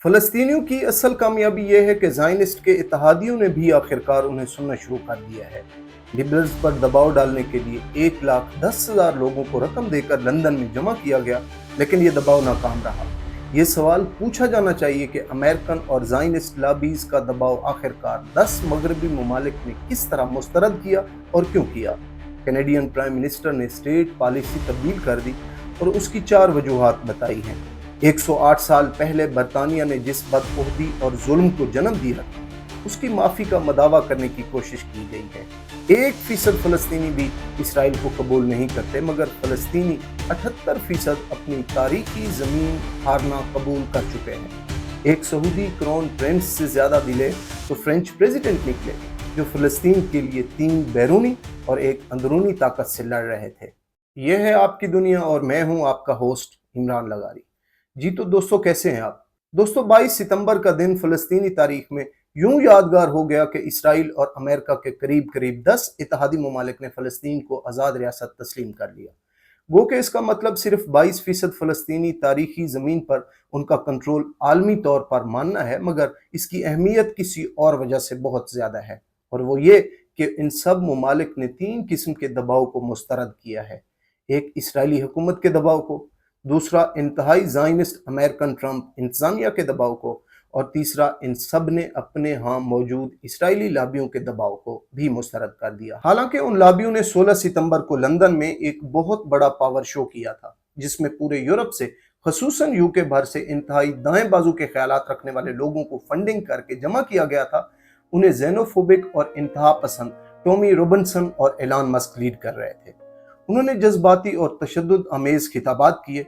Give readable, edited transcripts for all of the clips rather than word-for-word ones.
فلسطینیوں کی اصل کامیابی یہ ہے کہ زائنسٹ کے اتحادیوں نے بھی آخرکار انہیں سننا شروع کر دیا ہے۔ لبرلز پر دباؤ ڈالنے کے لیے 1,10,000 لوگوں کو رقم دے کر لندن میں جمع کیا گیا، لیکن یہ دباؤ ناکام رہا۔ یہ سوال پوچھا جانا چاہیے کہ امریکن اور زائنسٹ لابیز کا دباؤ آخرکار 10 مغربی ممالک نے کس طرح مسترد کیا اور کیوں کیا؟ کینیڈین پرائم منسٹر نے اسٹیٹ پالیسی تبدیل کر دی اور اس کی 4 وجوہات بتائی ہیں۔ 108 سال پہلے برطانیہ نے جس بدعہدی اور ظلم کو جنم دیا تھا، اس کی معافی کا مداوع کرنے کی کوشش کی گئی ہے۔ 1% فلسطینی بھی اسرائیل کو قبول نہیں کرتے، مگر فلسطینی 78% اپنی تاریخی زمین ہارنا قبول کر چکے ہیں۔ ایک سعودی کرون پرنس سے زیادہ دلے تو فرینچ پریزیڈنٹ نکلے، جو فلسطین کے لیے 3 بیرونی اور 1 اندرونی طاقت سے لڑ رہے تھے۔ یہ ہے آپ کی دنیا اور میں ہوں آپ کا ہوسٹ عمران لغاری۔ جی تو دوستو، کیسے ہیں آپ؟ دوستو، 22 ستمبر کا دن فلسطینی تاریخ میں یوں یادگار ہو گیا کہ اسرائیل اور امریکہ کے قریب 10 اتحادی ممالک نے فلسطین کو آزاد ریاست تسلیم کر لیا۔ گو کہ اس کا مطلب صرف 22% فلسطینی تاریخی زمین پر ان کا کنٹرول عالمی طور پر ماننا ہے، مگر اس کی اہمیت کسی اور وجہ سے بہت زیادہ ہے، اور وہ یہ کہ ان سب ممالک نے 3 قسم کے دباؤ کو مسترد کیا ہے۔ ایک، اسرائیلی حکومت کے دباؤ کو، دوسرا انتہائی زائنسٹ امریکن ٹرمپ انتظامیہ کے دباؤ کو، اور تیسرا ان سب نے اپنے ہاں موجود اسرائیلی لابیوں کے دباؤ کو بھی مسترد کر دیا۔ حالانکہ ان لابیوں نے 16 ستمبر کو لندن میں ایک بہت بڑا پاور شو کیا تھا، جس میں پورے یورپ سے، خصوصاً یوکے بھر سے انتہائی دائیں بازو کے خیالات رکھنے والے لوگوں کو فنڈنگ کر کے جمع کیا گیا تھا۔ انہیں زینوفوبک اور انتہا پسند ٹامی روبنسن اور ایلان مسک لیڈ کر رہے تھے۔ انہوں نے جذباتی اور تشدد آمیز خطابات کیے،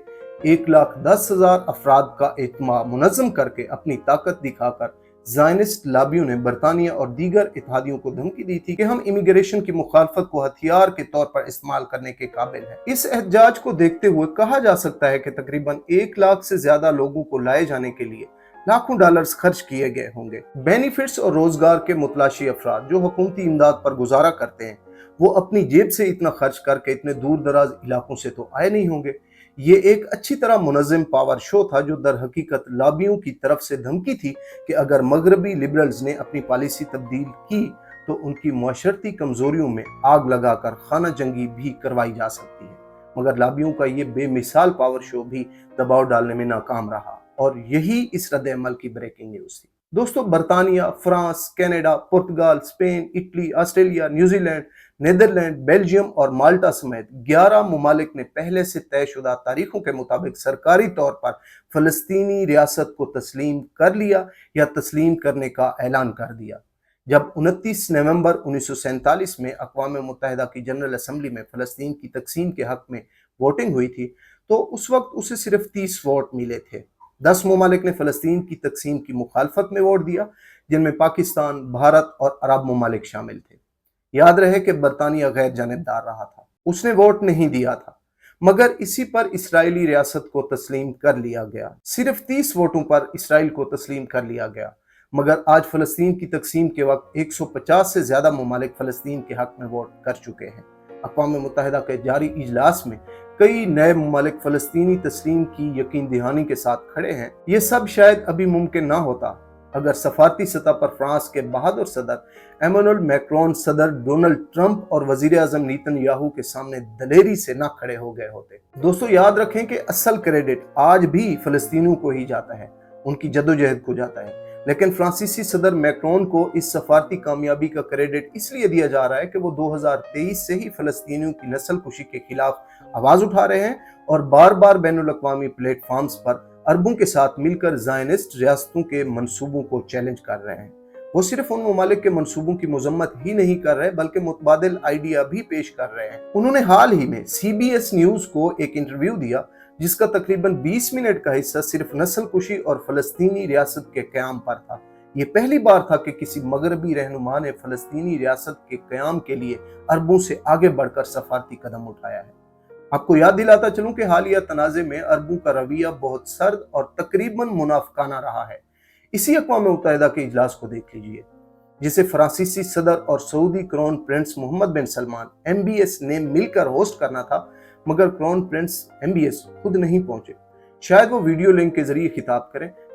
1,10,000 افراد کا اجتماع منظم کر کے اپنی طاقت دکھا کر زائنسٹ لابیوں نے برطانیہ اور دیگر اتحادیوں کو دھمکی دی تھی کہ ہم امیگریشن کی مخالفت کو ہتھیار کے طور پر استعمال کرنے کے قابل ہیں۔ اس احتجاج کو دیکھتے ہوئے کہا جا سکتا ہے کہ تقریباً 1 لاکھ سے زیادہ لوگوں کو لائے جانے کے لیے لاکھوں ڈالرز خرچ کیے گئے ہوں گے۔ بینیفٹس اور روزگار کے متلاشی افراد جو حکومتی امداد پر گزارا کرتے ہیں، وہ اپنی جیب سے اتنا خرچ کر کے اتنے دور دراز علاقوں سے تو آئے نہیں ہوں گے۔ یہ ایک اچھی طرح منظم پاور شو تھا جو در حقیقت لابیوں کی طرف سے دھمکی تھی کہ اگر مغربی لبرلز نے اپنی پالیسی تبدیل کی تو ان کی معاشرتی کمزوریوں میں آگ لگا کر خانہ جنگی بھی کروائی جا سکتی ہے، مگر لابیوں کا یہ بے مثال پاور شو بھی دباؤ ڈالنے میں ناکام رہا، اور یہی اس رد عمل کی بریکنگ نیوز تھی۔ دوستو، برطانیہ، France, Canada, Portugal, Spain, Italy, Australia, New Zealand, Netherland, Belgium اور مالٹا سمیت 11 ممالک نے پہلے سے طے شدہ تاریخوں کے مطابق سرکاری طور پر فلسطینی ریاست کو تسلیم کر لیا یا تسلیم کرنے کا اعلان کر دیا۔ جب 29 نومبر 1947 میں اقوام متحدہ کی جنرل اسمبلی میں فلسطین کی تقسیم کے حق میں ووٹنگ ہوئی تھی تو اس وقت اسے صرف 30 ووٹ ملے تھے۔ 10 ممالک نے فلسطین کی تقسیم کی مخالفت میں ووٹ دیا، جن میں پاکستان، بھارت اور عرب ممالک شامل تھے۔ یاد رہے کہ برطانیہ غیر جانبدار رہا تھا، اس نے ووٹ نہیں دیا تھا، مگر اسی پر اسرائیلی ریاست کو تسلیم کر لیا گیا۔ صرف 30 ووٹوں پر اسرائیل کو تسلیم کر لیا گیا، مگر آج فلسطین کی تقسیم کے وقت 150 سے زیادہ ممالک فلسطین کے حق میں ووٹ کر چکے ہیں۔ اقوام متحدہ کے جاری اجلاس میں کئی نئے ممالک فلسطینی تسلیم کی یقین دہانی کے ساتھ کھڑے ہیں۔ یہ سب شاید ابھی ممکن نہ ہوتا اگر سفارتی سطح پر فرانس کے بہادر صدر ایمانوئل میکرون، صدر ڈونلڈ ٹرمپ اور وزیر اعظم نیتن یاہو کے سامنے دلیری سے نہ کھڑے ہو گئے ہوتے۔ دوستو، یاد رکھیں کہ اصل کریڈٹ آج بھی فلسطینیوں کو ہی جاتا ہے، ان کی جدوجہد کو جاتا ہے، لیکن فرانسیسی صدر میکرون کو اس سفارتی کامیابی کا کریڈٹ اس لیے دیا جا رہا ہے کہ وہ 2023 سے ہی فلسطینیوں کی نسل کشی کے خلاف آواز اٹھا رہے ہیں اور بار بار بین الاقوامی پلیٹ فارمز پر عربوں کے ساتھ مل کر زائنسٹ ریاستوں کے منصوبوں کو چیلنج کر رہے ہیں۔ وہ صرف ان ممالک کے منصوبوں کی مذمت ہی نہیں کر رہے بلکہ متبادل آئیڈیا بھی پیش کر رہے ہیں۔ انہوں نے حال ہی میں CBS نیوز کو ایک انٹرویو دیا جس کا تقریباً 20 منٹ کا حصہ صرف نسل کشی اور فلسطینی ریاست کے قیام پر تھا۔ یہ پہلی بار تھا کہ کسی مغربی رہنما نے فلسطینی ریاست کے قیام کے لیے عربوں سے آگے بڑھ کر سفارتی قدم اٹھایا ہے۔ آپ کو یاد دلاتا چلوں کہ حالیہ تنازع میں عربوں کا رویہ بہت سرد اور تقریباً منافقانہ رہا ہے۔ اسی اقوام متحدہ کے اجلاس کو دیکھ لیجئے، جسے فرانسیسی صدر اور سعودی کرون پرنس محمد بن سلمان MBS نے مل کر ہوسٹ کرنا تھا، مگر کرون پرنس MBS خود نہیں پہنچے۔ شاید وہ ویڈیو لنک کے ذریعے خطاب کریں،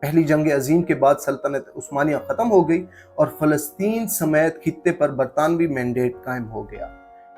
پہلی جنگ عظیم کے بعد سلطنت عثمانیہ ختم ہو گئی اور فلسطین سمیت خطے پر برطانوی مینڈیٹ قائم ہو گیا۔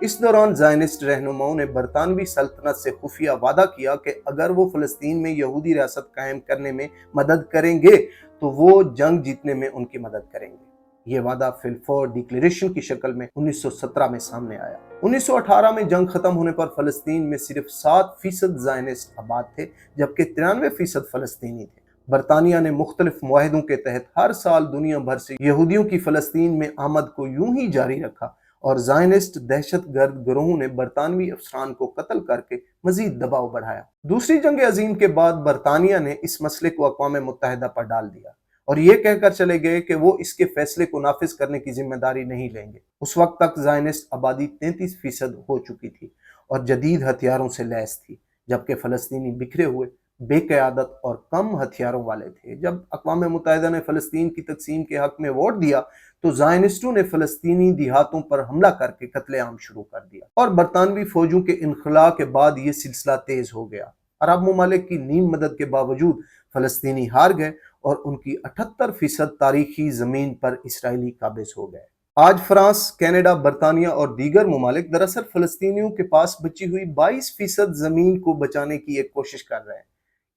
اس دوران زائنسٹ رہنماؤں نے برطانوی سلطنت سے خفیہ وعدہ کیا کہ اگر وہ فلسطین میں یہودی ریاست قائم کرنے میں مدد کریں گے تو وہ جنگ جیتنے میں ان کی مدد کریں گے۔ یہ وعدہ فلفور ڈکلیریشن کی شکل میں 1917 میں سامنے آیا۔ 1918 میں جنگ ختم ہونے پر فلسطین میں صرف 7% زائنسٹ آباد تھے، جبکہ 93% فلسطینی تھے۔ برطانیہ نے مختلف معاہدوں کے تحت ہر سال دنیا بھر سے یہودیوں کی فلسطین میں آمد کو یوں ہی جاری رکھا اور زائنسٹ دہشت گرد گروہوں نے برطانوی افسران کو قتل کر کے مزید دباؤ بڑھایا۔ دوسری جنگ عظیم کے بعد برطانیہ نے اس مسئلے کو اقوام متحدہ پر ڈال دیا اور یہ کہہ کر چلے گئے کہ وہ اس کے فیصلے کو نافذ کرنے کی ذمہ داری نہیں لیں گے۔ اس وقت تک زائنسٹ آبادی 33% ہو چکی تھی اور جدید ہتھیاروں سے لیس تھی، جبکہ فلسطینی بکھرے ہوئے، بے قیادت اور کم ہتھیاروں والے تھے۔ جب اقوام متحدہ نے فلسطین کی تقسیم کے حق میں ووٹ دیا تو زائنسٹوں نے فلسطینی دیہاتوں پر حملہ کر کے قتل عام شروع کر دیا اور برطانوی فوجوں کے انخلاء کے بعد یہ سلسلہ تیز ہو گیا۔ عرب ممالک کی نیم مدد کے باوجود فلسطینی ہار گئے اور ان کی 78% تاریخی زمین پر اسرائیلی قابض ہو گئے۔ آج فرانس، کینیڈا، برطانیہ اور دیگر ممالک دراصل فلسطینیوں کے پاس بچی ہوئی 22% زمین کو بچانے کی ایک کوشش کر رہے ہیں۔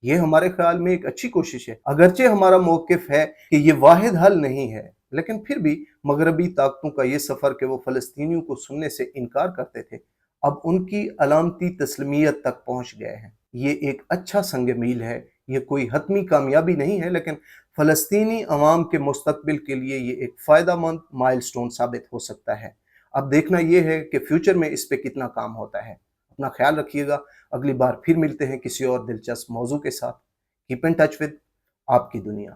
یہ ہمارے خیال میں ایک اچھی کوشش ہے، اگرچہ ہمارا موقف ہے کہ یہ واحد حل نہیں ہے، لیکن پھر بھی مغربی طاقتوں کا یہ سفر کہ وہ فلسطینیوں کو سننے سے انکار کرتے تھے، اب ان کی علامتی تسلیمیت تک پہنچ گئے ہیں۔ یہ ایک اچھا سنگ میل ہے، یہ کوئی حتمی کامیابی نہیں ہے، لیکن فلسطینی عوام کے مستقبل کے لیے یہ ایک فائدہ مند مائل سٹون ثابت ہو سکتا ہے۔ اب دیکھنا یہ ہے کہ فیوچر میں اس پہ کتنا کام ہوتا ہے۔ اپنا خیال رکھیے گا، اگلی بار پھر ملتے ہیں کسی اور دلچسپ موضوع کے ساتھ۔ کیپ ان ٹچ ود آپ کی دنیا۔